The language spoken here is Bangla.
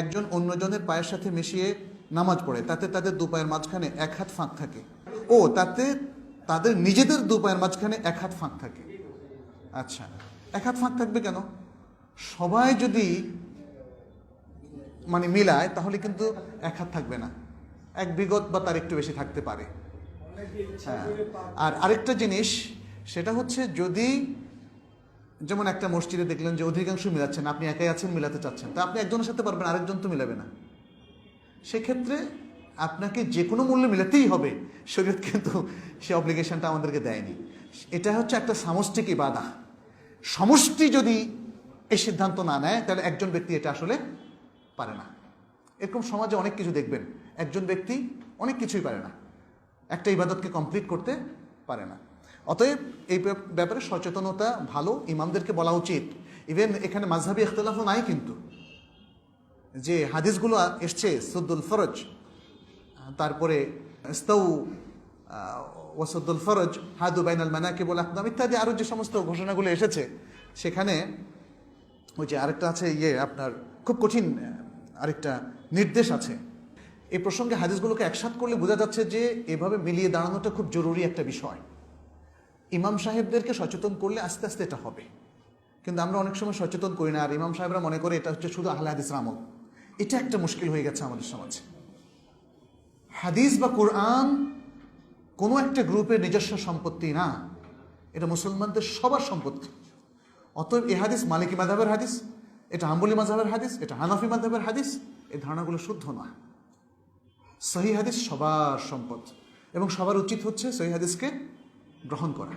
একজন অন্যজনের পায়ের সাথে মিশিয়ে নামাজ পড়ে, তাতে তাদের দু পায়ের মাঝখানে এক হাত ফাঁক থাকে। ও তাতে তাদের নিজেদের দু পায়ের মাঝখানে এক হাত ফাঁক থাকে। আচ্ছা, এক হাত ফাঁক থাকবে কেন? সবাই যদি মিলায় তাহলে কিন্তু এক হাত থাকবে না, এক বিগত বা তার একটু বেশি থাকতে পারে। হ্যাঁ, আর আরেকটা জিনিস সেটা হচ্ছে, যদি যেমন একটা মসজিদে দেখলেন যে অধিকাংশ মিলাচ্ছেন, আপনি একাই আছেন, মিলাতে চাচ্ছেন, তা আপনি একজনের সাথে পারবেন, আরেকজন তো মিলাবে না। সেক্ষেত্রে আপনাকে যে কোনো মূল্যে মিলাতেই হবে, শরীয়ত কিন্তু সে অব্লিগেশনটা আমাদেরকে দেয়নি। এটা হচ্ছে একটা সামষ্টিক ইবাদা। সমষ্টি যদি এই সিদ্ধান্ত না নেয় তাহলে একজন ব্যক্তি এটা আসলে পারে না। এরকম সমাজে অনেক কিছু দেখবেন, একজন ব্যক্তি অনেক কিছুই পারে না, একটা ইবাদতকে কমপ্লিট করতে পারে না। অতএব এই ব্যাপারে সচেতনতা ভালো, ইমামদেরকে বলা উচিত। ইভেন এখানে মাযহাবি ইখতিলাফও নাই, কিন্তু যে হাদিসগুলো এসছে সুদ্দুল ফরজ, তারপরে ইস্তাউ ওয়াসুদ্দুল ফরজ হাদু বাইনাল মানাকিব ওয়াল আকদাম ইত্যাদি আরও যে সমস্ত ঘোষণাগুলো এসেছে, সেখানে ওই যে আরেকটা আছে আপনার খুব কঠিন আরেকটা নির্দেশ আছে। এই প্রসঙ্গে হাদিসগুলোকে একসাথ করলে বোঝা যাচ্ছে যে এভাবে মিলিয়ে দাঁড়ানোটা খুব জরুরি একটা বিষয়। ইমাম সাহেবদেরকে সচেতন করলে আস্তে আস্তে এটা হবে, কিন্তু আমরা অনেক সময় সচেতন করি না, আর ইমাম সাহেবরা মনে করে এটা হচ্ছে শুধু আহলে হাদিসের আমল। এটা একটা মুশকিল হয়ে গেছে আমাদের সমাজে। হাদিস বা কোরআন কোনো একটা গ্রুপের নিজস্ব সম্পত্তি না, এটা মুসলমানদের সবার সম্পত্তি। অতএব এই হাদিস মালিকি মাযহাবের হাদিস, এটা হাম্বলি মাযহাবের হাদিস, এটা হানাফি মাযহাবের হাদিস, এই ধারণাগুলো শুদ্ধ নয়। সহিহ হাদিস সবার সম্পদ, এবং সবার উচিত হচ্ছে সহিহ হাদিসকে গ্রহণ করা।